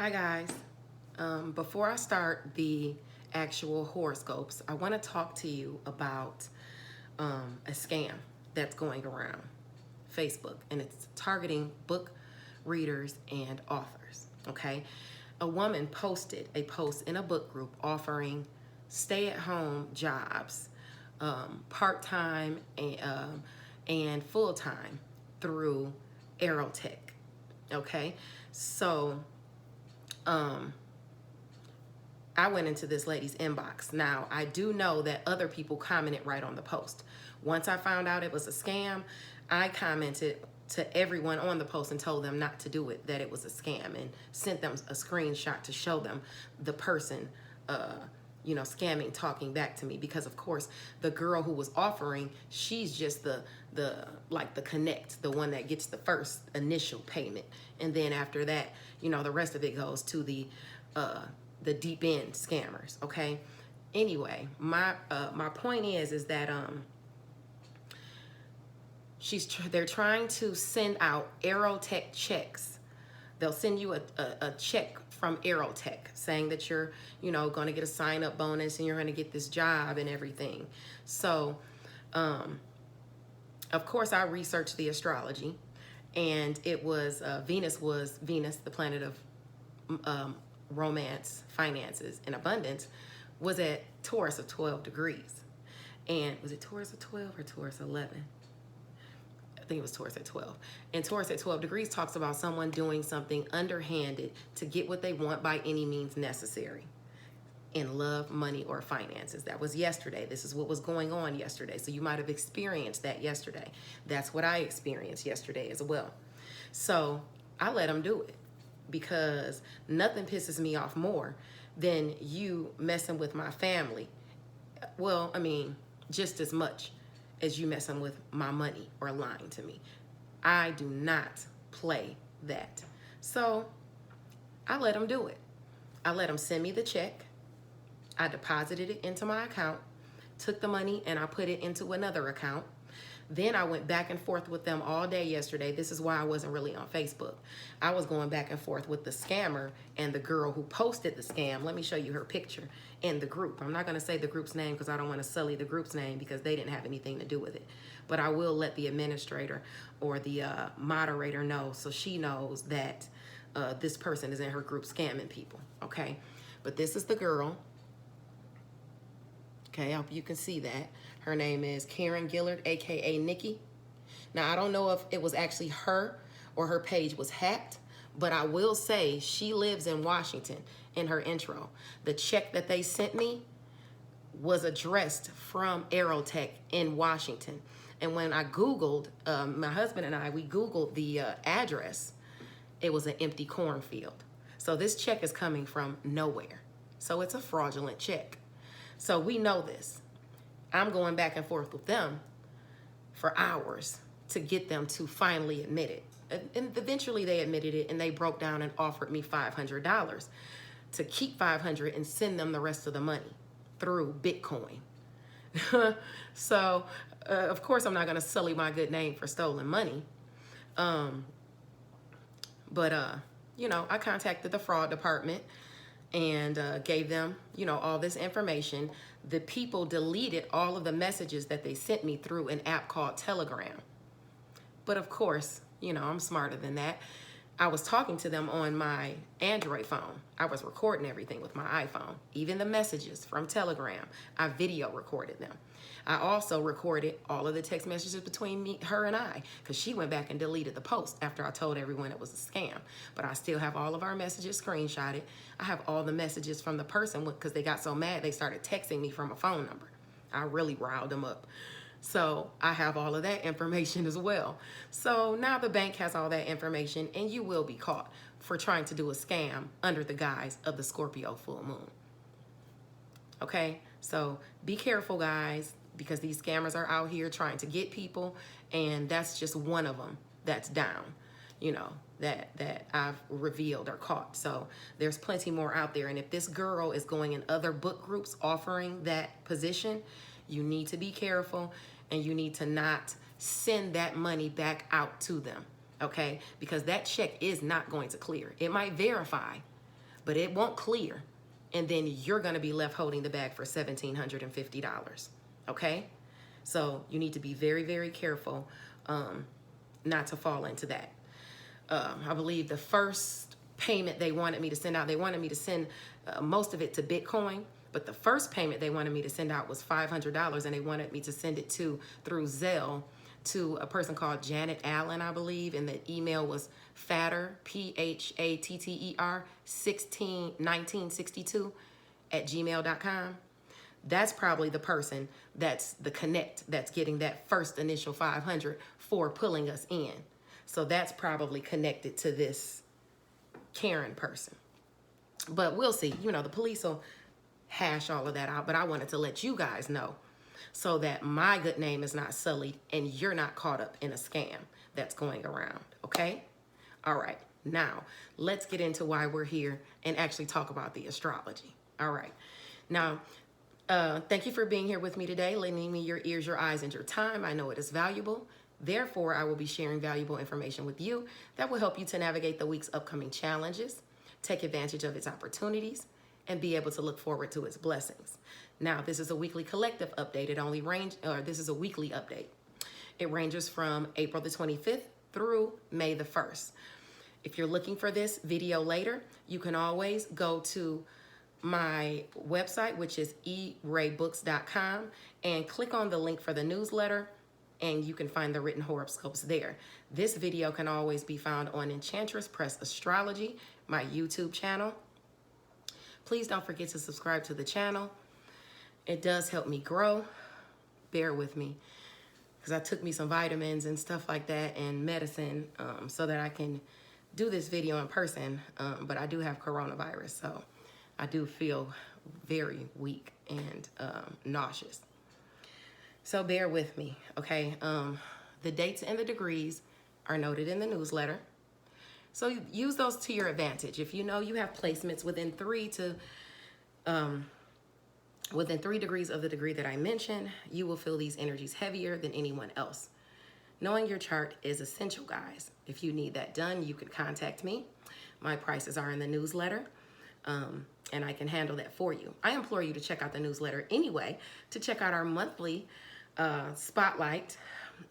Hi guys. Before I start the actual horoscopes, I want to talk to you about a scam that's going around Facebook, and it's targeting book readers and authors. Okay, a woman posted a post in a book group offering stay-at-home jobs, part-time and full-time through Aerotech. Okay, so I went into this lady's inbox. Now, I do know that other people commented right on the post. Once I found out it was a scam, I commented to everyone on the post and told them not to do it, that it was a scam, and sent them a screenshot to show them the person, scamming, talking back to me. Because of course, the girl who was offering, she's just the connect, the one that gets the first initial payment, and then after that, the rest of it goes to the deep end scammers. Okay. Anyway, my point is that they're trying to send out Aerotech checks. They'll send you a check from Aerotech saying that you're, going to get a sign up bonus and you're going to get this job and everything. So, of course, I researched the astrology, and it was Venus, the planet of romance, finances, and abundance, was at Taurus of 12 degrees. And was it Taurus of 12 or Taurus 11? I think it was Taurus at 12. And Taurus at 12 degrees talks about someone doing something underhanded to get what they want by any means necessary in love, money, or finances. That was yesterday. This is what was going on yesterday. So you might have experienced that yesterday. That's what I experienced yesterday as well. So I let them do it, because nothing pisses me off more than you messing with my family. Well, I mean, just as much as you messing with my money or lying to me. I do not play that. So I let them do it. I let them send me the check. I deposited it into my account, took the money, and I put it into another account. Then I went back and forth with them all day yesterday. This is why I wasn't really on Facebook. I was going back and forth with the scammer and the girl who posted the scam. Let me show you her picture in the group. I'm not going to say the group's name because I don't want to sully the group's name, because they didn't have anything to do with it. But I will let the administrator or the moderator know, so she knows that this person is in her group scamming people. Okay. But this is the girl. Okay, I hope you can see that. Her name is Karen Gillard, aka Nikki. Now, I don't know if it was actually her or her page was hacked, but I will say she lives in Washington in her intro. The check that they sent me was addressed from Aerotech in Washington. And when I Googled, my husband and I, we Googled the address, it was an empty cornfield. So this check is coming from nowhere. So it's a fraudulent check. So we know this. I'm going back and forth with them for hours to get them to finally admit it. And eventually they admitted it, and they broke down and offered me $500 to keep $500 and send them the rest of the money through Bitcoin. So, of course, I'm not going to sully my good name for stolen money. I contacted the fraud department and gave them, all this information. The people deleted all of the messages that they sent me through an app called Telegram. But of course, I'm smarter than that. I was talking to them on my Android phone. I was recording everything with my iPhone. Even the messages from Telegram, I video recorded them. I also recorded all of the text messages between her and I, because she went back and deleted the post after I told everyone it was a scam. But I still have all of our messages screenshotted. I have all the messages from the person, because they got so mad they started texting me from a phone number. I really riled them up. So I have all of that information as well. So now the bank has all that information, and you will be caught for trying to do a scam under the guise of the Scorpio full moon. Okay, so be careful, guys, because these scammers are out here trying to get people, and that's just one of them that's down, that I've revealed or caught. So there's plenty more out there. And if this girl is going in other book groups offering that position, you need to be careful, and you need to not send that money back out to them, okay? Because that check is not going to clear. It might verify, but it won't clear. And then you're going to be left holding the bag for $1,750. Okay? So you need to be very, very careful not to fall into that. I believe the first payment they wanted me to send out, they wanted me to send most of it to Bitcoin, but the first payment they wanted me to send out was $500, and they wanted me to send it through Zelle to a person called Janet Allen, I believe, and the email was fatter, PHATTER 1962 at gmail.com. That's probably the person that's the connect that's getting that first initial 500 for pulling us in. So that's probably connected to this Karen person. But we'll see. You know, the police will hash all of that out. But I wanted to let you guys know so that my good name is not sullied and you're not caught up in a scam that's going around. Okay? All right. Now, let's get into why we're here and actually talk about the astrology. All right. Now, thank you for being here with me today, lending me your ears, your eyes, and your time. I know it is valuable. Therefore, I will be sharing valuable information with you that will help you to navigate the week's upcoming challenges, take advantage of its opportunities, and be able to look forward to its blessings. Now, this is a weekly collective update. This is a weekly update. It ranges from April the 25th through May the 1st. If you're looking for this video later, you can always go to my website, which is eraybooks.com, and click on the link for the newsletter, and you can find the written horoscopes there. This video can always be found on Enchantress Press Astrology, my YouTube channel. Please don't forget to subscribe to the channel. It does help me grow. Bear with me, because I took me some vitamins and stuff like that and medicine so that I can do this video in person, but I do have coronavirus, so I do feel very weak and nauseous. So bear with me, okay? The dates and the degrees are noted in the newsletter. So use those to your advantage. If you know you have placements within 3 degrees of the degree that I mentioned, you will feel these energies heavier than anyone else. Knowing your chart is essential, guys. If you need that done, you could contact me. My prices are in the newsletter. And I can handle that for you. I implore you to check out the newsletter anyway, to check out our monthly spotlight,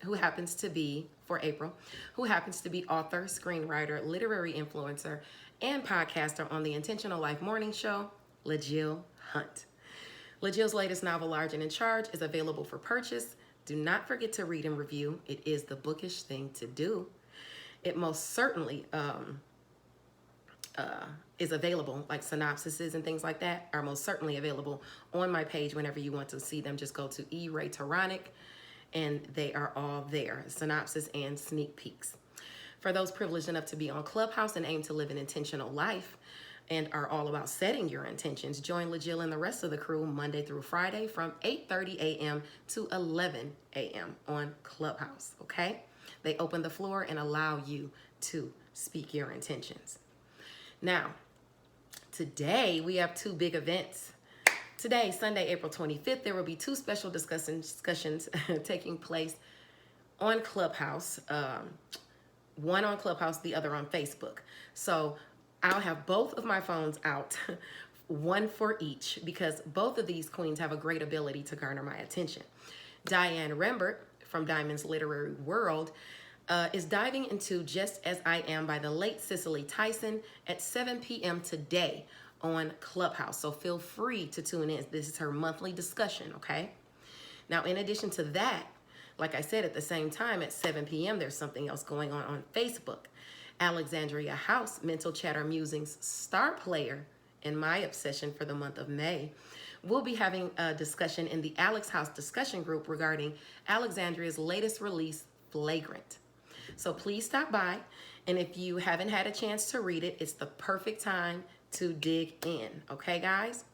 who happens to be, for April, who happens to be author, screenwriter, literary influencer, and podcaster on the Intentional Life Morning Show, LaJill Hunt. LaJill's latest novel, Large and in Charge, is available for purchase. Do not forget to read and review. It is the bookish thing to do. It most certainly is available, like synopsises and things like that are most certainly available on my page. Whenever you want to see them, just go to E-Ray Taronic, and they are all there, synopsis and sneak peeks. For those privileged enough to be on Clubhouse and aim to live an intentional life and are all about setting your intentions, join LaJill and the rest of the crew Monday through Friday from 8:30 a.m. to 11 a.m. on Clubhouse, okay? They open the floor and allow you to speak your intentions. Now, today we have 2 big events. Today, Sunday, April 25th, there will be 2 special discussions taking place on Clubhouse. One on Clubhouse, the other on Facebook. So I'll have both of my phones out, one for each, because both of these queens have a great ability to garner my attention. Diane Rembert from Diamond's Literary World is diving into Just As I Am by the late Cicely Tyson at 7 p.m. today on Clubhouse. So feel free to tune in. This is her monthly discussion, okay? Now, in addition to that, like I said, at the same time at 7 p.m., there's something else going on Facebook. Alexandria House, Mental Chatter Musings star player and my obsession for the month of May, we'll be having a discussion in the Alex House discussion group regarding Alexandria's latest release, Flagrant. So please stop by, and if you haven't had a chance to read it, it's the perfect time to dig in, okay, guys?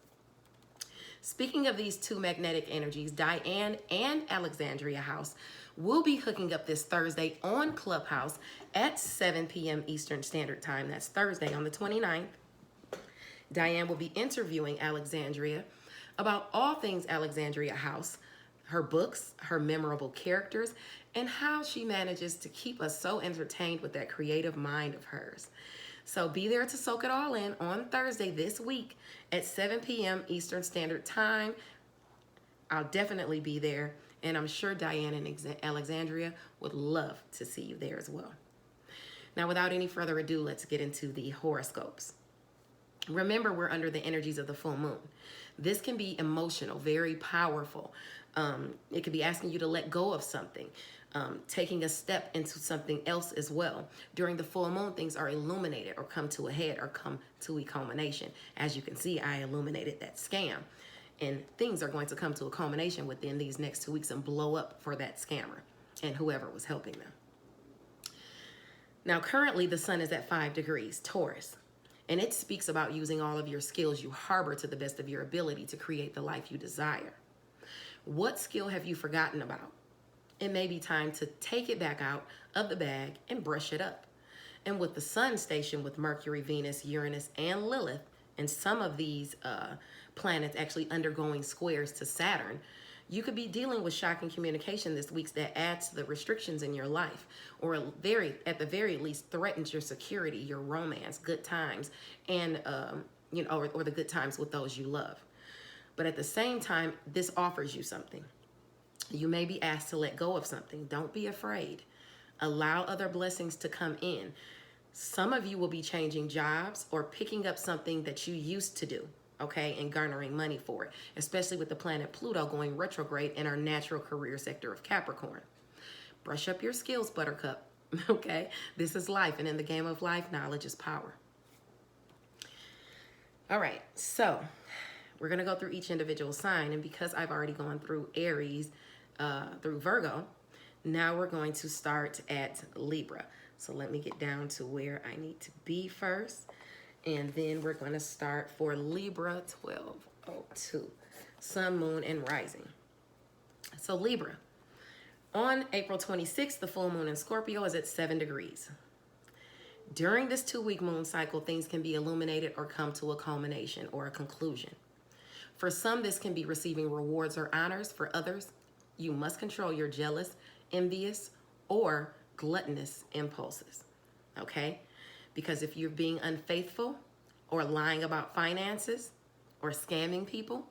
Speaking of these 2 magnetic energies, Diane and Alexandria House will be hooking up this Thursday on Clubhouse at 7 p.m. Eastern Standard Time. That's Thursday on the 29th. Diane will be interviewing Alexandria about all things Alexandria House, her books, her memorable characters, and how she manages to keep us so entertained with that creative mind of hers. So be there to soak it all in on Thursday this week at 7 p.m. Eastern Standard Time. I'll definitely be there, and I'm sure Diane and Alexandria would love to see you there as well. Now, without any further ado, let's get into the horoscopes. Remember, we're under the energies of the full moon. This can be emotional, very powerful. It could be asking you to let go of something, taking a step into something else as well. During the full moon, things are illuminated or come to a head or come to a culmination. As you can see, I illuminated that scam. And things are going to come to a culmination within these next 2 weeks and blow up for that scammer and whoever was helping them. Now, currently, the sun is at 5 degrees, Taurus. And it speaks about using all of your skills you harbor to the best of your ability to create the life you desire. What skill have you forgotten about? It may be time to take it back out of the bag and brush it up. And with the sun station with Mercury, Venus, Uranus, and Lilith, and some of these planets actually undergoing squares to Saturn, you could be dealing with shocking communication this week that adds to the restrictions in your life, or at the very least threatens your security, your romance, good times, and or the good times with those you love. But at the same time, this offers you something. You may be asked to let go of something. Don't be afraid. Allow other blessings to come in. Some of you will be changing jobs or picking up something that you used to do, okay, and garnering money for it, especially with the planet Pluto going retrograde in our natural career sector of Capricorn. Brush up your skills, Buttercup, okay? This is life, and in the game of life, knowledge is power. All right, so we're going to go through each individual sign, and because I've already gone through Aries, through Virgo, now we're going to start at Libra. So let me get down to where I need to be first. And then we're going to start for Libra 1202, Sun, Moon, and Rising. So Libra, on April 26th, the full moon in Scorpio is at 7 degrees. During this 2-week moon cycle, things can be illuminated or come to a culmination or a conclusion. For some, this can be receiving rewards or honors. For others, you must control your jealous, envious, or gluttonous impulses, okay? Because if you're being unfaithful or lying about finances or scamming people,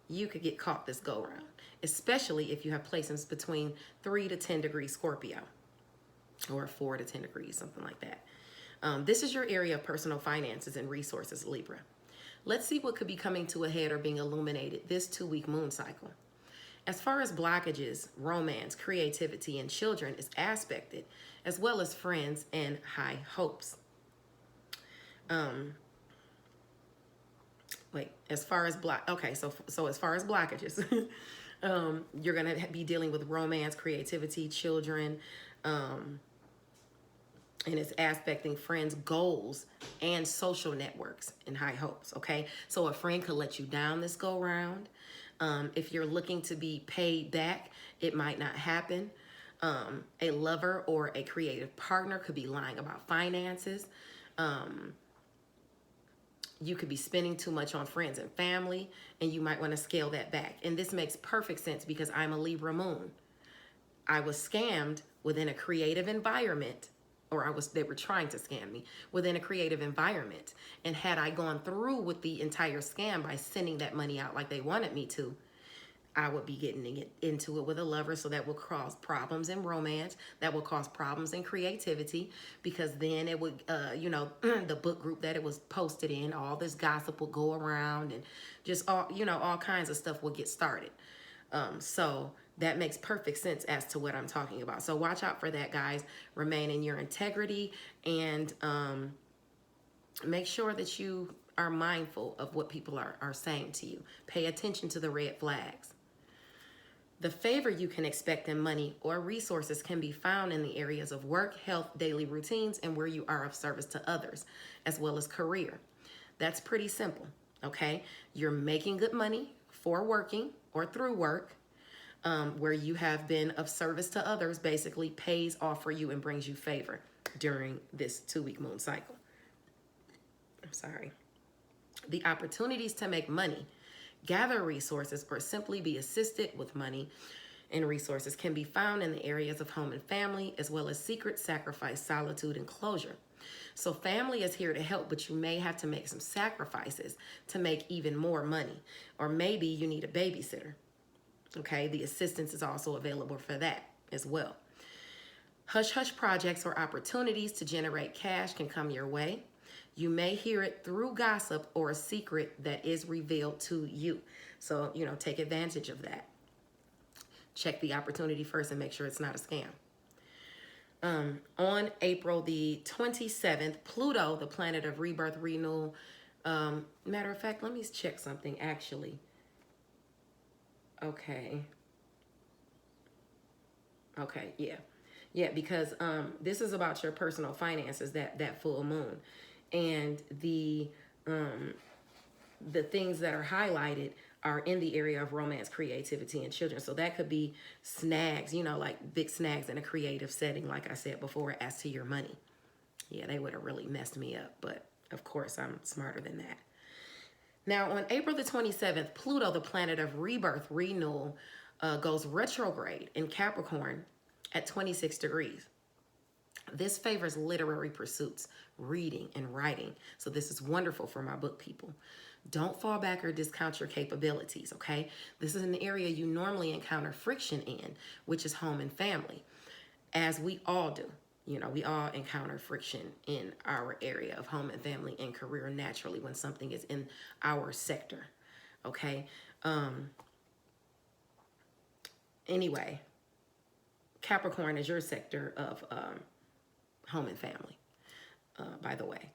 you could get caught this go around, especially if you have placements between 3 to 10 degrees Scorpio or 4 to 10 degrees, something like that. This is your area of personal finances and resources, Libra. Let's see what could be coming to a head or being illuminated this 2-week moon cycle. As far as blockages, romance, creativity, and children is aspected, as well as friends and high hopes. As far as as far as blockages, you're going to be dealing with romance, creativity, children, and it's aspecting friends, goals, and social networks and high hopes, okay? So a friend could let you down this go round. If you're looking to be paid back, it might not happen. A lover or a creative partner could be lying about finances. You could be spending too much on friends and family, and you might want to scale that back. And this makes perfect sense because I'm a Libra moon. I was scammed within a creative environment, or they were trying to scam me within a creative environment. And had I gone through with the entire scam by sending that money out like they wanted me to, I would be getting into it with a lover, so that will cause problems in romance. That will cause problems in creativity, because then it would, the book group that it was posted in, all this gossip will go around, and just all kinds of stuff will get started. So that makes perfect sense as to what I'm talking about. So watch out for that, guys. Remain in your integrity, and make sure that you are mindful of what people are saying to you. Pay attention to the red flags. The favor you can expect in money or resources can be found in the areas of work, health, daily routines, and where you are of service to others, as well as career. That's pretty simple, okay? You're making good money for working or through work, where you have been of service to others, basically pays off for you and brings you favor during this 2-week moon cycle. I'm sorry. The opportunities to make money, gather resources, or simply be assisted with money and resources can be found in the areas of home and family, as well as secret, sacrifice, solitude, and closure. So family is here to help, but you may have to make some sacrifices to make even more money. Or maybe you need a babysitter. Okay, the assistance is also available for that as well. Hush-hush projects or opportunities to generate cash can come your way. You may hear it through gossip or a secret that is revealed to you. So, take advantage of that. Check the opportunity first and make sure it's not a scam. On April the 27th, Pluto, the planet of rebirth, renewal. Matter of fact, let me check something actually. Okay, yeah. Yeah, because this is about your personal finances, that full moon. And the things that are highlighted are in the area of romance, creativity, and children. So that could be snags, like big snags in a creative setting, like I said before, as to your money. Yeah, they would have really messed me up, but of course I'm smarter than that. Now, on April the 27th, Pluto, the planet of rebirth, renewal, goes retrograde in Capricorn at 26 degrees. This favors literary pursuits, reading, and writing. So this is wonderful for my book people. Don't fall back or discount your capabilities, okay? This is an area you normally encounter friction in, which is home and family, as we all do. We all encounter friction in our area of home and family and career naturally when something is in our sector, okay? Anyway, Capricorn is your sector of home and family, by the way.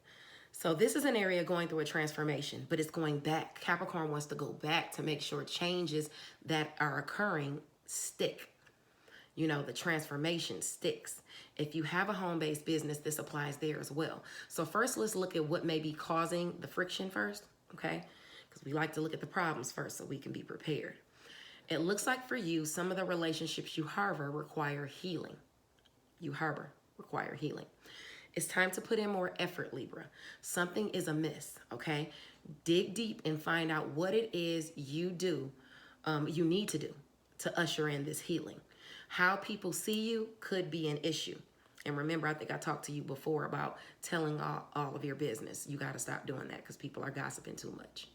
So this is an area going through a transformation, but it's going back. Capricorn wants to go back to make sure changes that are occurring stick. The transformation sticks. If you have a home-based business, this applies there as well. So first, let's look at what may be causing the friction first, okay? Because we like to look at the problems first so we can be prepared. It looks like for you, some of the relationships you harbor require healing. It's time to put in more effort, Libra. Something is amiss, okay? Dig deep and find out what it is you need to do to usher in this healing. How people see you could be an issue. And remember, I think I talked to you before about telling all of your business. You got to stop doing that because people are gossiping too much.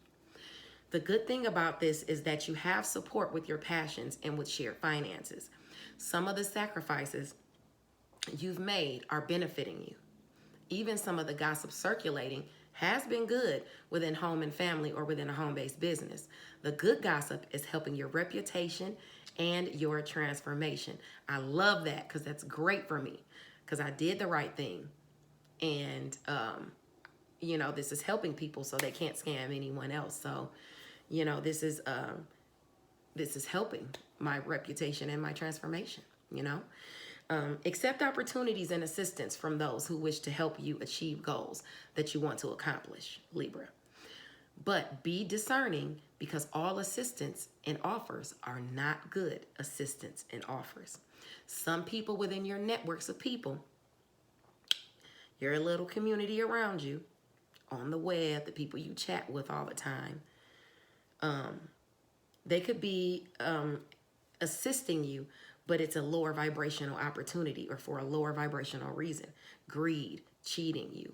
The good thing about this is that you have support with your passions and with shared finances. Some of the sacrifices you've made are benefiting you. Even some of the gossip circulating has been good within home and family or within a home-based business. The good gossip is helping your reputation and your transformation. I love that because that's great for me because I did the right thing. And, this is helping people so they can't scam anyone else. So, this is helping my reputation and my transformation, Accept opportunities and assistance from those who wish to help you achieve goals that you want to accomplish, Libra. But be discerning because all assistance and offers are not good assistance and offers. Some people within your networks of people, your little community around you, on the web, the people you chat with all the time, they could be assisting you, but it's a lower vibrational opportunity or for a lower vibrational reason. Greed, cheating you,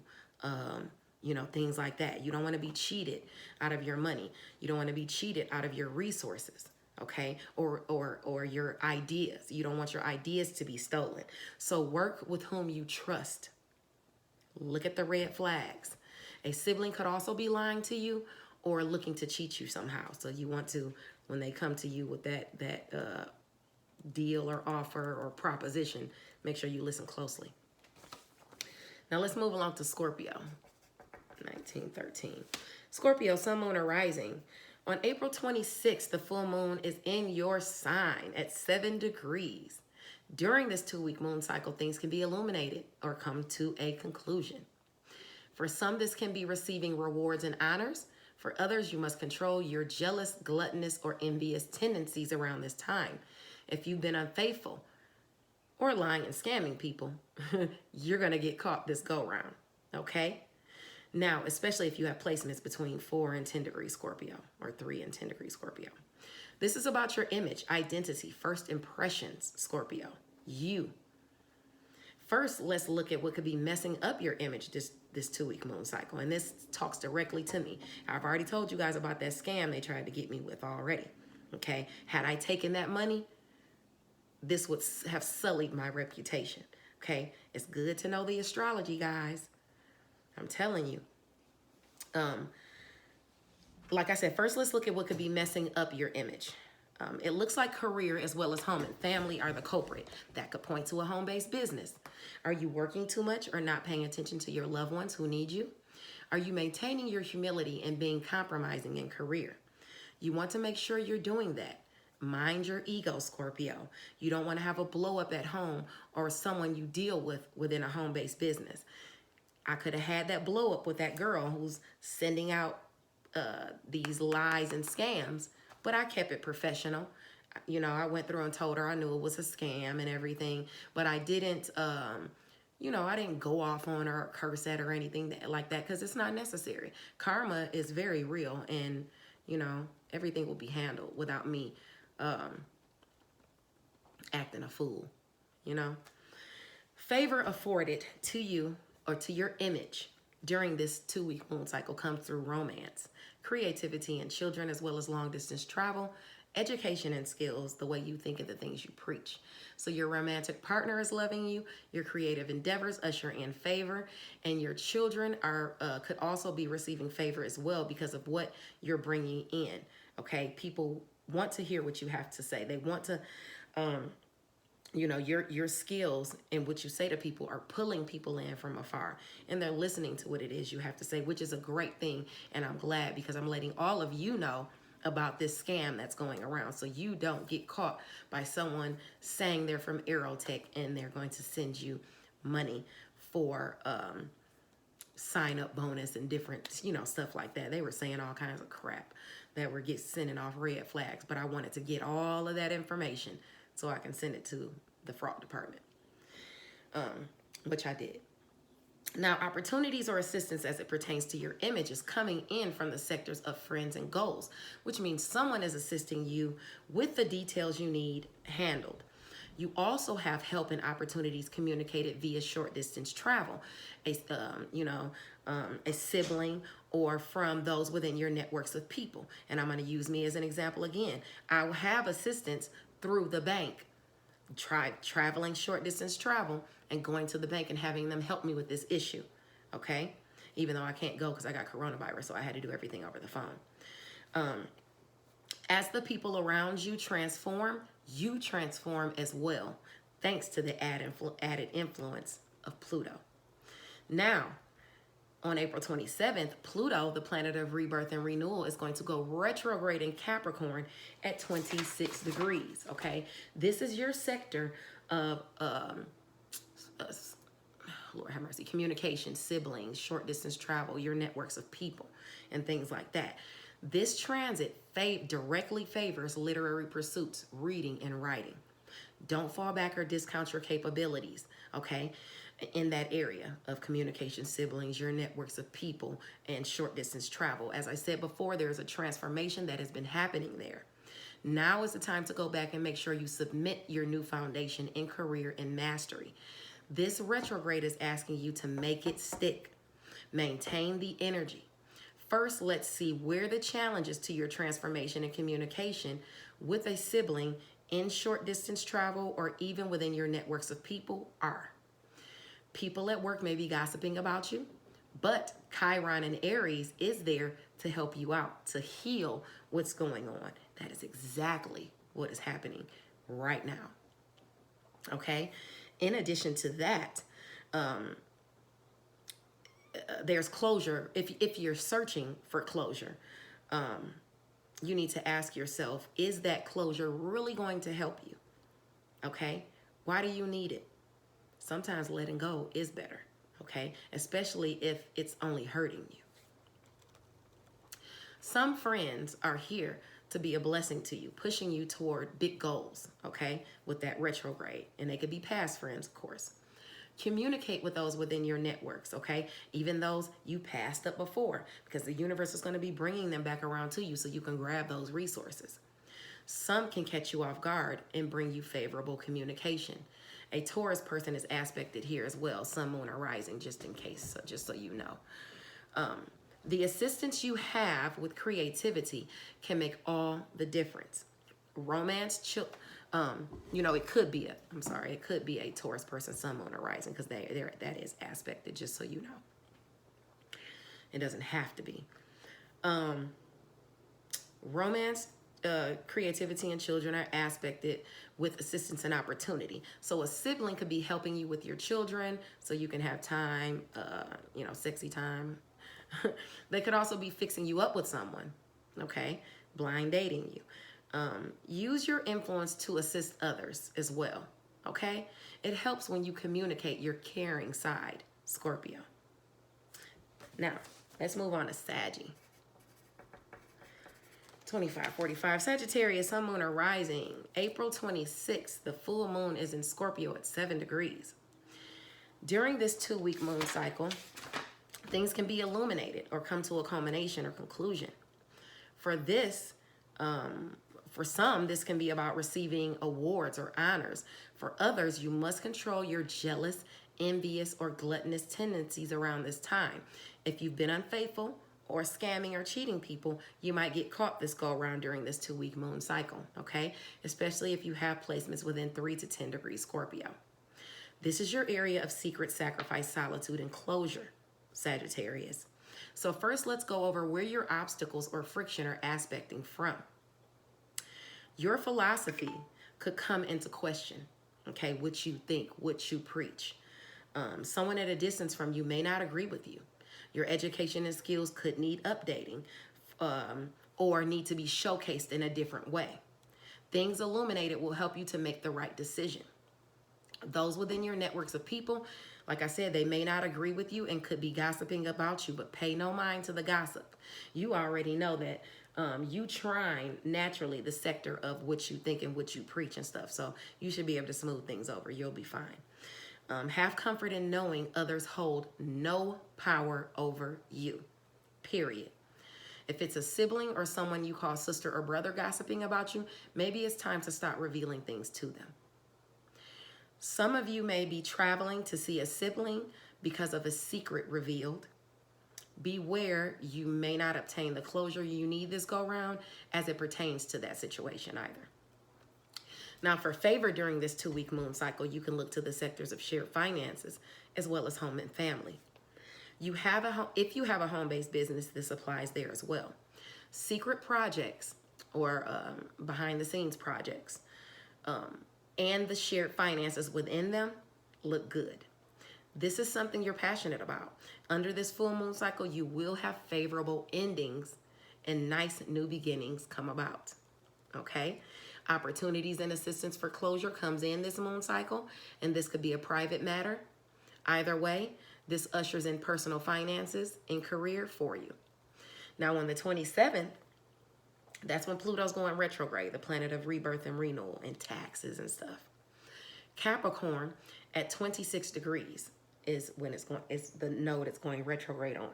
things like that. You don't want to be cheated out of your money. You don't want to be cheated out of your resources, okay? Or your ideas. You don't want your ideas to be stolen. So work with whom you trust. Look at the red flags. A sibling could also be lying to you or looking to cheat you somehow. So you want to, when they come to you with that deal or offer or proposition, make sure you listen closely. Now let's move along to Scorpio, 1913. Scorpio, sun, moon, or rising. On April 26th, the full moon is in your sign at 7 degrees. During this 2-week moon cycle, things can be illuminated or come to a conclusion. For some, this can be receiving rewards and honors. For others, you must control your jealous, gluttonous, or envious tendencies around this time. If you've been unfaithful or lying and scamming people, you're going to get caught this go-round, okay? Now, especially if you have placements between 4 and 10 degrees Scorpio or 3 and 10 degrees Scorpio. This is about your image, identity, first impressions, Scorpio. You. First, let's look at what could be messing up your image this 2-week moon cycle. And this talks directly to me. I've already told you guys about that scam they tried to get me with already. Okay. Had I taken that money, this would have sullied my reputation. Okay. It's good to know the astrology, guys. I'm telling you. Like I said, first let's look at what could be messing up your image. It looks like career as well as home and family are the culprit. That could point to a home-based business. Are you working too much or not paying attention to your loved ones who need you? Are you maintaining your humility and being compromising in career? You want to make sure you're doing that. Mind your ego, Scorpio. You don't want to have a blow up at home or someone you deal with within a home-based business. I could have had that blow up with that girl who's sending out these lies and scams, but I kept it professional. You know, I went through and told her I knew it was a scam and everything, but I didn't, I didn't go off on her or curse at her or anything like that because it's not necessary. Karma is very real, and, everything will be handled without me acting a fool, Favor afforded to you or to your image during this 2-week moon cycle comes through romance, creativity and children, as well as long distance travel, education and skills, the way you think of the things you preach. So your romantic partner is loving you, your creative endeavors usher in favor, and your children could also be receiving favor as well because of what you're bringing in. Okay, people want to hear what you have to say. They want to, your skills and what you say to people are pulling people in from afar, and they're listening to what it is you have to say, which is a great thing. And I'm glad because I'm letting all of you know about this scam that's going around so you don't get caught by someone saying they're from Aerotech and they're going to send you money for sign up bonus and different, stuff like that. They were saying all kinds of crap that were sending off red flags, but I wanted to get all of that information so I can send it to the fraud department, which I did. Now, opportunities or assistance as it pertains to your image is coming in from the sectors of friends and goals, which means someone is assisting you with the details you need handled. You also have help and opportunities communicated via short distance travel, a sibling, or from those within your networks of people. And I'm going to use me as an example again. I will have assistance through the bank. Traveling short distance travel and going to the bank and having them help me with this issue, okay? Even though I can't go because I got coronavirus, so I had to do everything over the phone. As the people around you transform as well, thanks to the added influence of Pluto. Now, on April 27th, Pluto, the planet of rebirth and renewal, is going to go retrograde in Capricorn at 26 degrees, okay? This is your sector of, Lord have mercy, communication, siblings, short distance travel, your networks of people, and things like that. This transit directly favors literary pursuits, reading, and writing. Don't fall back or discount your capabilities, okay? In that area of communication, siblings, your networks of people, and short distance travel. As I said before, there's a transformation that has been happening there. Now is the time to go back and make sure you submit your new foundation in career and mastery. This retrograde is asking you to make it stick. Maintain the energy. First, let's see where the challenges to your transformation and communication with a sibling in short distance travel or even within your networks of people are. People at work may be gossiping about you, but Chiron and Aries is there to help you out, to heal what's going on. That is exactly what is happening right now. Okay? In addition to that, there's closure. If you're searching for closure, you need to ask yourself, is that closure really going to help you? Okay? Why do you need it? Sometimes letting go is better, okay? Especially if it's only hurting you. Some friends are here to be a blessing to you, pushing you toward big goals, okay? With that retrograde. And they could be past friends, of course. Communicate with those within your networks, okay? Even those you passed up before, because the universe is going to be bringing them back around to you so you can grab those resources. Some can catch you off guard and bring you favorable communication. A Taurus person is aspected here as well, sun, moon, or rising, just in case, just so you know. The assistance you have with creativity can make all the difference. Romance, it could be it could be a Taurus person, sun, moon, or rising, because that is aspected, just so you know. It doesn't have to be. Romance, creativity, and children are aspected with assistance and opportunity. So a sibling could be helping you with your children so you can have time, sexy time. They could also be fixing you up with someone, okay? Blind dating you. Use your influence to assist others as well, okay? It helps when you communicate your caring side, Scorpio. Now, let's move on to Saggy. 2545, Sagittarius, sun, moon, or rising. April 26th, the full moon is in Scorpio at 7 degrees. During this 2-week moon cycle, things can be illuminated or come to a culmination or conclusion. For some, this can be about receiving awards or honors. For others, you must control your jealous, envious, or gluttonous tendencies around this time. If you've been unfaithful or scamming or cheating people, you might get caught this go around during this 2-week moon cycle, okay? Especially if you have placements within 3 to 10 degrees Scorpio. This is your area of secret sacrifice, solitude, and closure, Sagittarius. So first, let's go over where your obstacles or friction are aspecting from. Your philosophy could come into question, okay? What you think, what you preach. Someone at a distance from you may not agree with you. Your education and skills could need updating or need to be showcased in a different way. Things illuminated will help you to make the right decision. Those within your networks of people, like I said, they may not agree with you and could be gossiping about you, but pay no mind to the gossip. You already know that you trine naturally the sector of what you think and what you preach and stuff. So you should be able to smooth things over. You'll be fine. Have comfort in knowing others hold no power over you, period. If it's a sibling or someone you call sister or brother gossiping about you, maybe it's time to start revealing things to them. Some of you may be traveling to see a sibling because of a secret revealed. Beware, you may not obtain the closure you need this go round as it pertains to that situation either. Now, for favor during this 2-week moon cycle, you can look to the sectors of shared finances as well as home and family. If you have a home-based business, this applies there as well. Secret projects or behind-the-scenes projects and the shared finances within them look good. This is something you're passionate about. Under this full moon cycle, you will have favorable endings and nice new beginnings come about, okay? Opportunities and assistance for closure comes in this moon cycle, and this could be a private matter. Either way, this ushers in personal finances and career for you. Now, on the 27th, that's when Pluto's going retrograde, the planet of rebirth and renewal and taxes and stuff. Capricorn at 26 degrees is when it's the node it's going retrograde on.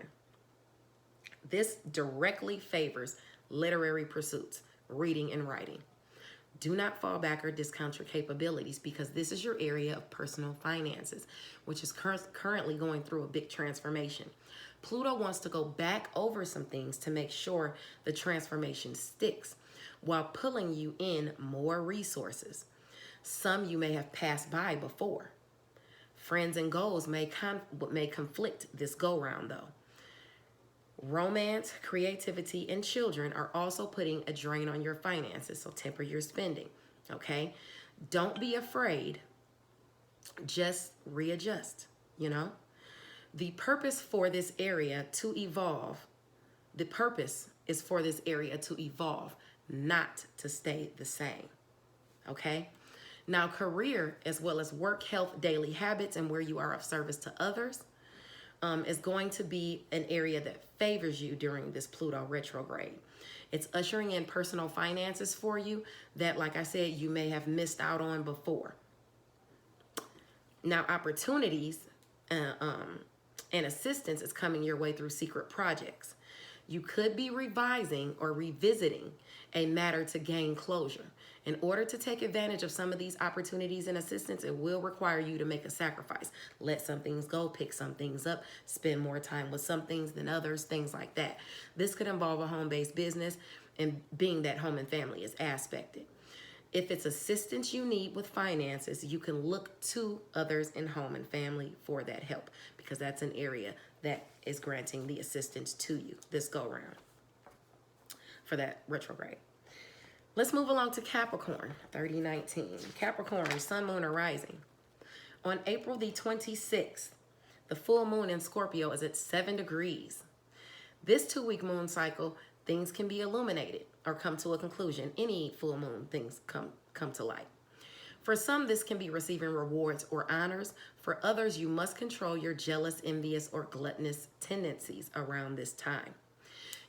This directly favors literary pursuits, reading and writing. Do not fall back or discount your capabilities because this is your area of personal finances, which is currently going through a big transformation. Pluto wants to go back over some things to make sure the transformation sticks while pulling you in more resources. Some you may have passed by before. Friends and goals may conflict this go-round though. Romance, creativity, and children are also putting a drain on your finances, so temper your spending, okay? Don't be afraid. Just readjust, The purpose for this area to evolve, not to stay the same, okay? Now, career as well as work, health, daily habits, and where you are of service to others is going to be an area that favors you during this Pluto retrograde. It's ushering in personal finances for you that, like I said, you may have missed out on before. Now, opportunities and assistance is coming your way through secret projects. You could be revising or revisiting a matter to gain closure. In order to take advantage of some of these opportunities and assistance, it will require you to make a sacrifice. Let some things go, pick some things up, spend more time with some things than others, things like that. This could involve a home-based business, and being that home and family is aspected. If it's assistance you need with finances, you can look to others in home and family for that help, because that's an area that is granting the assistance to you this go round for that retrograde. Let's move along to Capricorn, 3019. Capricorn, sun, moon, or rising. On April the 26th, the full moon in Scorpio is at 7 degrees. This 2-week moon cycle, things can be illuminated or come to a conclusion. Any full moon, things come to light. For some, this can be receiving rewards or honors. For others, you must control your jealous, envious, or gluttonous tendencies around this time.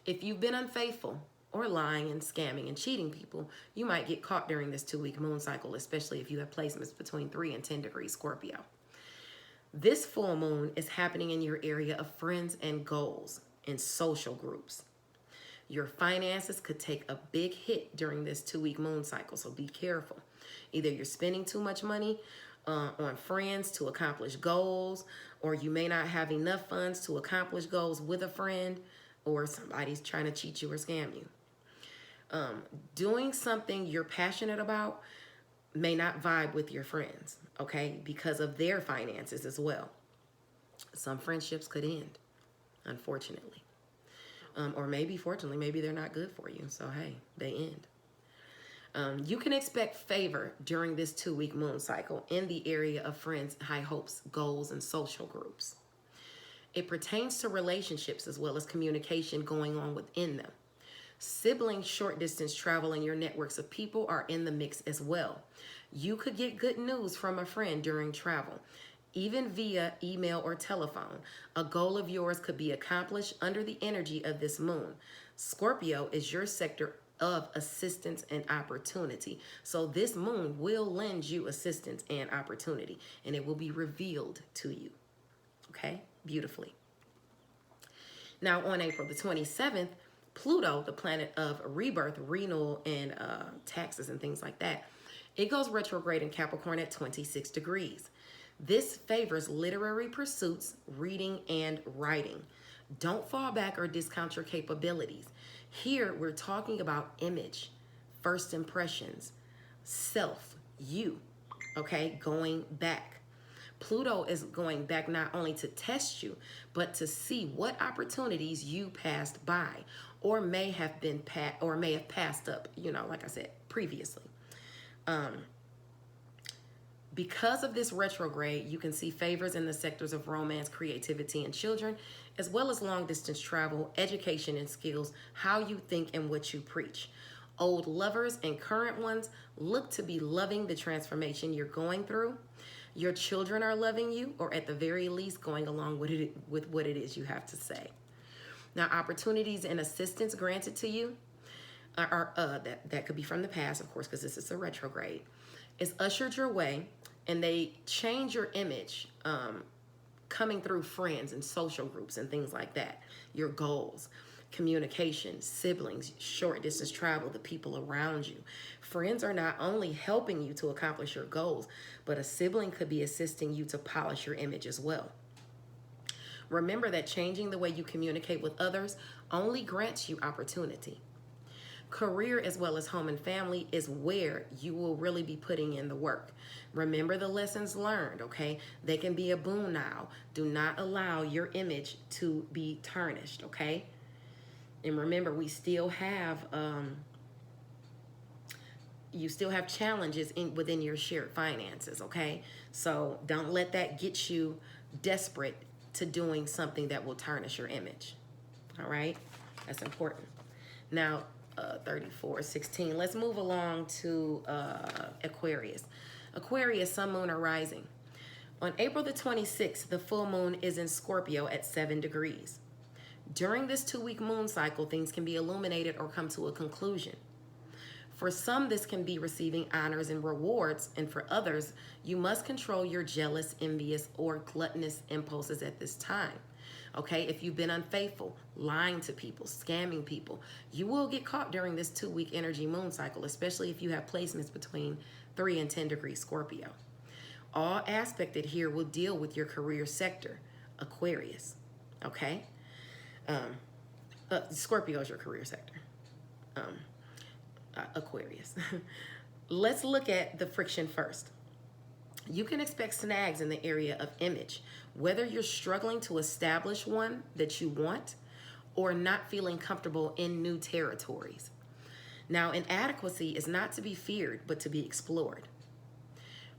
If you've been unfaithful or lying and scamming and cheating people, you might get caught during this 2-week moon cycle, especially if you have placements between 3 and 10 degrees Scorpio. This full moon is happening in your area of friends and goals in social groups. Your finances could take a big hit during this 2-week moon cycle, so be careful. Either you're spending too much money on friends to accomplish goals, or you may not have enough funds to accomplish goals with a friend, or somebody's trying to cheat you or scam you. Doing something you're passionate about may not vibe with your friends, okay, because of their finances as well. Some friendships could end, unfortunately. Or maybe, fortunately, maybe they're not good for you. So, hey, they end. You can expect favor during this 2-week moon cycle in the area of friends, high hopes, goals, and social groups. It pertains to relationships as well as communication going on within them. Sibling short distance travel and your networks of people are in the mix as well. You could get good news from a friend during travel, even via email or telephone. A goal of yours could be accomplished under the energy of this moon. Scorpio is your sector of assistance and opportunity. So this moon will lend you assistance and opportunity, and it will be revealed to you. Okay, beautifully. Now on April the 27th, Pluto, the planet of rebirth, renewal, and taxes and things like that, it goes retrograde in Capricorn at 26 degrees. This favors literary pursuits, reading, and writing. Don't fall back or discount your capabilities. Here, we're talking about image, first impressions, self, you, okay, going back. Pluto is going back not only to test you, but to see what opportunities you passed by or may have passed up, like I said previously. Because of this retrograde, you can see favors in the sectors of romance, creativity, and children, as well as long distance travel, education and skills, how you think and what you preach. Old lovers and current ones look to be loving the transformation you're going through. Your children are loving you, or at the very least going along with what it is you have to say. Now, opportunities and assistance granted to you that could be from the past, of course, because this is a retrograde, is ushered your way, and they change your image coming through friends and social groups and things like that. Your goals, communication, siblings, short distance travel, the people around you. Friends are not only helping you to accomplish your goals, but a sibling could be assisting you to polish your image as well. Remember that changing the way you communicate with others only grants you opportunity. Career as well as home and family is where you will really be putting in the work. Remember the lessons learned, okay? They can be a boon now. Do not allow your image to be tarnished, okay? And remember, we still have you still have challenges within your shared finances, okay? So don't let that get you desperate to doing something that will tarnish your image. All right, that's important. Now 34:16, let's move along to Aquarius. Aquarius, sun, moon, or rising. On April the 26th, the full moon is in Scorpio at 7 degrees. During this 2-week moon cycle, things can be illuminated or come to a conclusion. For some, this can be receiving honors and rewards, and for others, you must control your jealous, envious, or gluttonous impulses at this time. Okay, if you've been unfaithful, lying to people, scamming people, you will get caught during this 2-week energy moon cycle, especially if you have placements between 3 and 10 degrees Scorpio. All aspected here will deal with your career sector, Aquarius. Okay, Scorpio is your career sector. Aquarius. Let's look at the friction first. You can expect snags in the area of image, whether you're struggling to establish one that you want or not feeling comfortable in new territories. Now, inadequacy is not to be feared, but to be explored.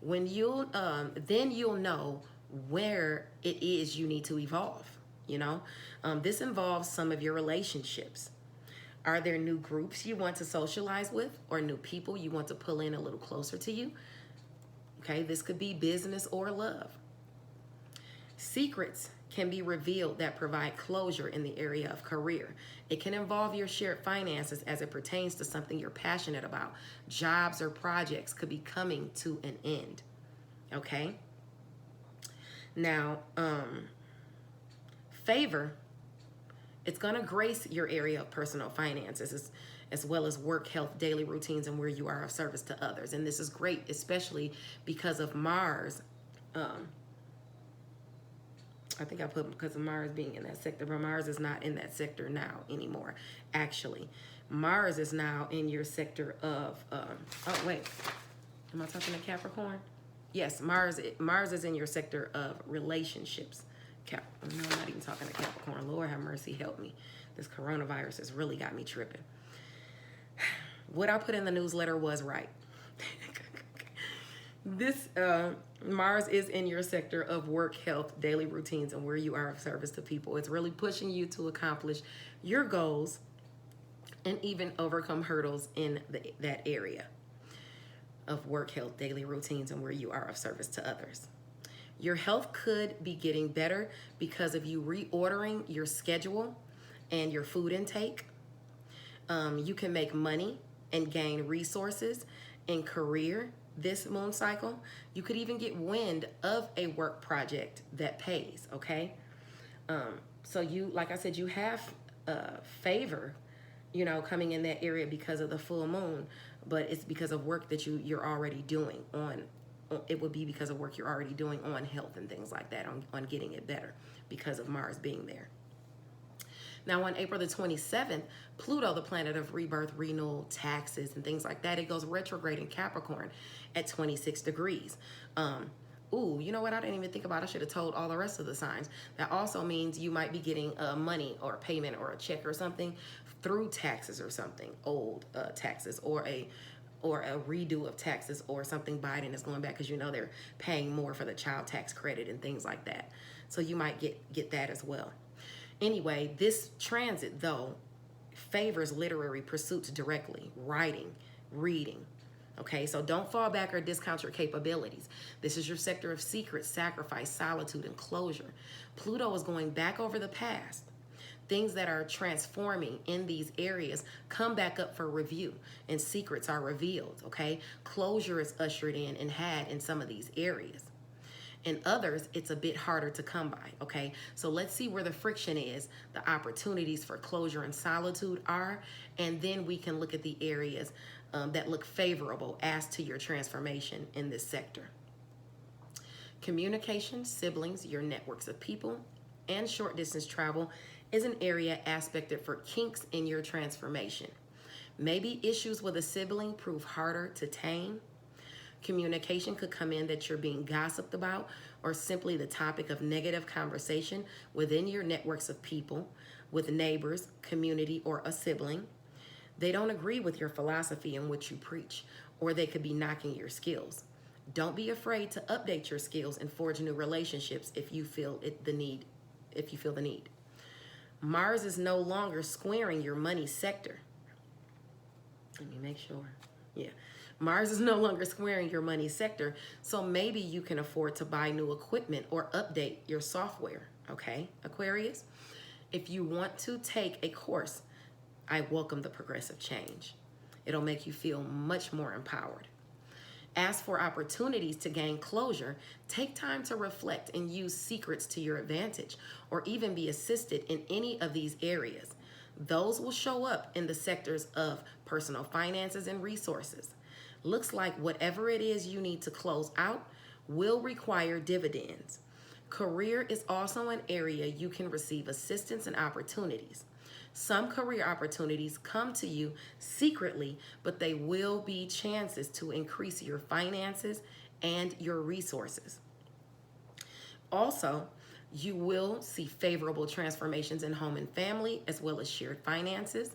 When then you'll know where it is you need to evolve. This involves some of your relationships. Are there new groups you want to socialize with or new people you want to pull in a little closer to you? Okay, this could be business or love. Secrets can be revealed that provide closure in the area of career. It can involve your shared finances as it pertains to something you're passionate about. Jobs or projects could be coming to an end. Okay? Now, favor, it's going to grace your area of personal finances as well as work, health, daily routines, and where you are of service to others. And this is great, especially because of Mars. I think I put because of Mars being in that sector, but Mars is not in that sector now anymore. Actually, Mars is now in your sector of, oh wait, am I talking to Capricorn? Yes, Mars is in your sector of relationships. No, I'm not even talking to Capricorn. Lord have mercy, help me. This coronavirus has really got me tripping. What I put in the newsletter was right. This Mars is in your sector of work, health, daily routines, and where you are of service to people. It's really pushing you to accomplish your goals and even overcome hurdles in that area of work, health, daily routines, and where you are of service to others. Your health could be getting better because of you reordering your schedule and your food intake. You can make money and gain resources in career this moon cycle. You could even get wind of a work project that pays, okay? So you, like I said, you have favor, coming in that area because of the full moon, but it's because of work that you're already doing on. It would be because of work you're already doing on health and things like that, on getting it better because of Mars being there. Now, on April the 27th, Pluto, the planet of rebirth, renewal, taxes, and things like that, it goes retrograde in Capricorn at 26 degrees. You know what? I didn't even think about it. I should have told all the rest of the signs. That also means you might be getting money or a payment or a check or something through taxes or something, old taxes, or a redo of taxes, or something Biden is going back because they're paying more for the child tax credit and things like that. So you might get that as well. Anyway, this transit, though, favors literary pursuits directly, writing, reading. Okay, so don't fall back or discount your capabilities. This is your sector of secrets, sacrifice, solitude, and closure. Pluto is going back over the past. Things that are transforming in these areas come back up for review, and secrets are revealed, okay? Closure is ushered in and had in some of these areas. In others, it's a bit harder to come by, okay? So let's see where the friction is, the opportunities for closure and solitude are, and then we can look at the areas that look favorable as to your transformation in this sector. Communication, siblings, your networks of people, and short distance travel is an area aspected for kinks in your transformation. Maybe issues with a sibling prove harder to tame. Communication could come in that you're being gossiped about, or simply the topic of negative conversation within your networks of people, with neighbors, community, or a sibling. They don't agree with your philosophy and what you preach, or they could be knocking your skills. Don't be afraid to update your skills and forge new relationships if you feel the need. Mars is no longer squaring your money sector. Let me make sure. Yeah. Mars is no longer squaring your money sector, so maybe you can afford to buy new equipment or update your software, okay, Aquarius? If you want to take a course, I welcome the progressive change. It'll make you feel much more empowered. As for opportunities to gain closure, take time to reflect and use secrets to your advantage, or even be assisted in any of these areas. Those will show up in the sectors of personal finances and resources. Looks like whatever it is you need to close out will require dividends. Career is also an area you can receive assistance and opportunities. Some career opportunities come to you secretly, but they will be chances to increase your finances and your resources. Also, you will see favorable transformations in home and family, as well as shared finances,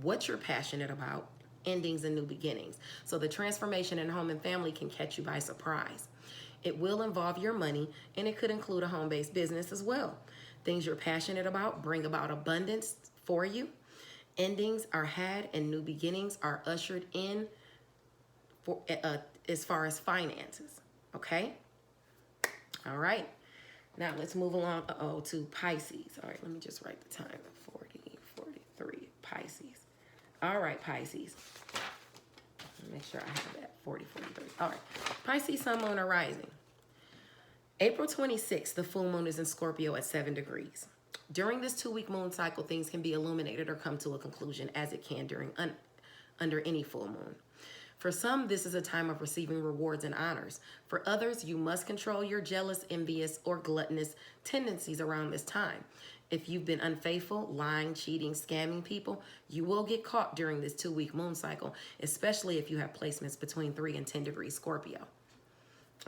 what you're passionate about, endings and new beginnings. So the transformation in home and family can catch you by surprise. It will involve your money, and it could include a home-based business as well. Things you're passionate about bring about abundance for you. Endings are had and new beginnings are ushered in for as far as finances. Okay? All right. Now let's move along to Pisces. All right, let me just write the time. 43, Pisces. All right, Pisces. Make sure I have that. 43. All right. Pisces, Sun, Moon, or Rising. April 26th, the full moon is in Scorpio at 7 degrees. During this 2-week moon cycle, things can be illuminated or come to a conclusion, as it can during under any full moon. For some, this is a time of receiving rewards and honors. For others, you must control your jealous, envious, or gluttonous tendencies around this time. If you've been unfaithful, lying, cheating, scamming people, you will get caught during this 2-week moon cycle, especially if you have placements between 3 and 10 degrees Scorpio.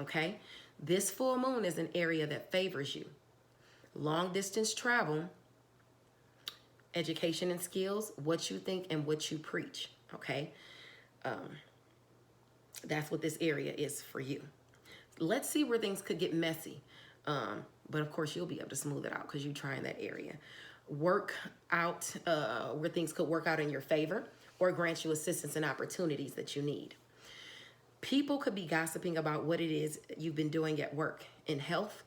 Okay? This full moon is an area that favors you. Long distance travel, education and skills, what you think and what you preach. Okay? That's what this area is for you. Let's see where things could get messy. But of course, you'll be able to smooth it out because you're trying that area. Work out where things could work out in your favor, or grant you assistance and opportunities that you need. People could be gossiping about what it is you've been doing at work, in health,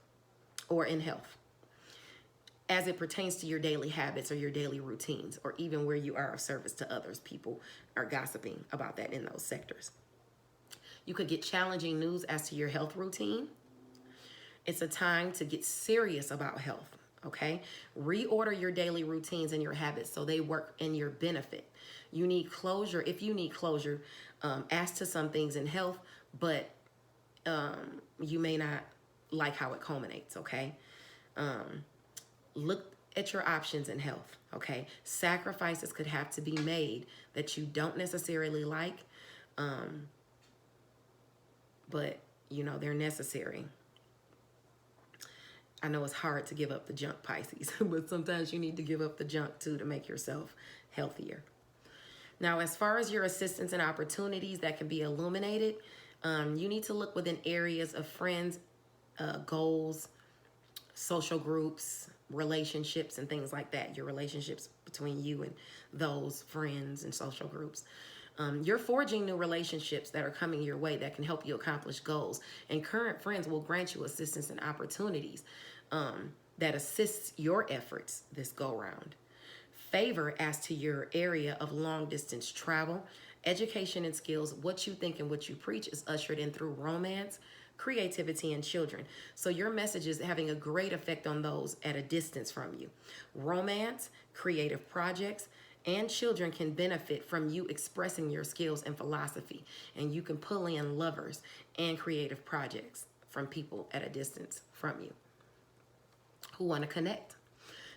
as it pertains to your daily habits or your daily routines, or even where you are of service to others. People are gossiping about that in those sectors. You could get challenging news as to your health routine. It's a time to get serious about health, okay? Reorder your daily routines and your habits so they work in your benefit. You need closure. If you need closure, as to some things in health, but you may not like how it culminates, okay? Look at your options in health, okay? Sacrifices could have to be made that you don't necessarily like, but, you know, they're necessary. I know it's hard to give up the junk, Pisces, but sometimes you need to give up the junk too to make yourself healthier. Now, as far as your assistance and opportunities that can be illuminated, you need to look within areas of friends, goals, social groups, relationships, and things like that. Your relationships between you and those friends and social groups. You're forging new relationships that are coming your way that can help you accomplish goals. And current friends will grant you assistance and opportunities that assists your efforts this go-round. Favor as to your area of long-distance travel, education and skills, what you think and what you preach is ushered in through romance, creativity, and children. So your message is having a great effect on those at a distance from you. Romance, creative projects, and children can benefit from you expressing your skills and philosophy. And you can pull in lovers and creative projects from people at a distance from you who want to connect.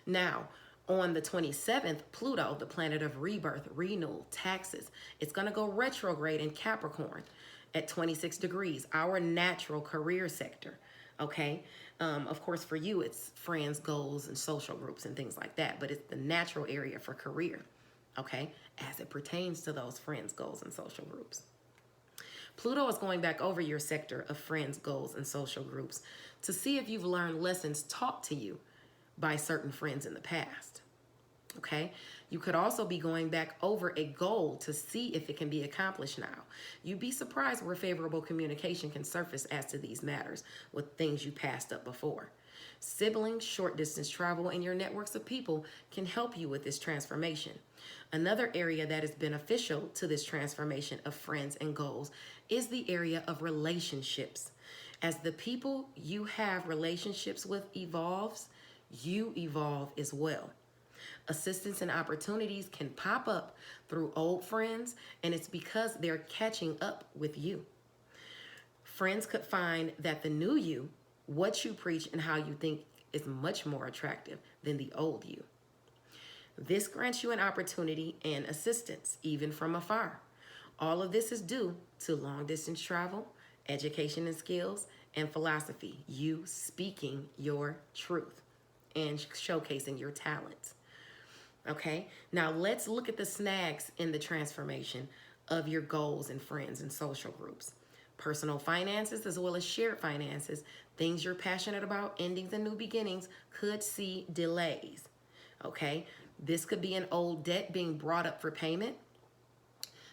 Now, on the 27th, Pluto, the planet of rebirth, renewal, taxes, it's going to go retrograde in Capricorn at 26 degrees, our natural career sector, okay? Of course, for you, it's friends, goals, and social groups and things like that, but it's the natural area for career, okay, as it pertains to those friends, goals, and social groups. Pluto is going back over your sector of friends, goals, and social groups to see if you've learned lessons taught to you by certain friends in the past, okay? You could also be going back over a goal to see if it can be accomplished now. You'd be surprised where favorable communication can surface as to these matters with things you passed up before. Siblings, short distance travel, and your networks of people can help you with this transformation. Another area that is beneficial to this transformation of friends and goals is the area of relationships. As the people you have relationships with evolves, you evolve as well. Assistance and opportunities can pop up through old friends, and it's because they're catching up with you. Friends could find that the new you, what you preach and how you think, is much more attractive than the old you. This grants you an opportunity and assistance, even from afar. All of this is due to long distance travel, education and skills, and philosophy. You speaking your truth and showcasing your talents. Okay, now let's look at the snags in the transformation of your goals and friends and social groups. Personal finances as well as shared finances, things you're passionate about, endings and new beginnings could see delays. Okay, this could be an old debt being brought up for payment.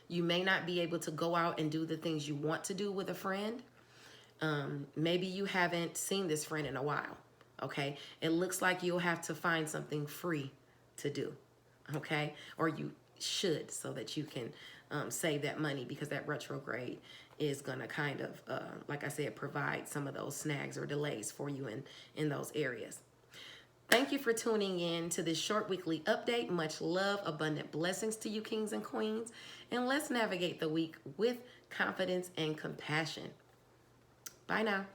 You may not be able to go out and do the things you want to do with a friend. Maybe you haven't seen this friend in a while. Okay, it looks like you'll have to find something free to do. Okay, or you should, so that you can save that money, because that retrograde is going to kind of, like I said, provide some of those snags or delays for you in those areas. Thank you for tuning in to this short weekly update. Much love, abundant blessings to you, kings and queens. And let's navigate the week with confidence and compassion. Bye now.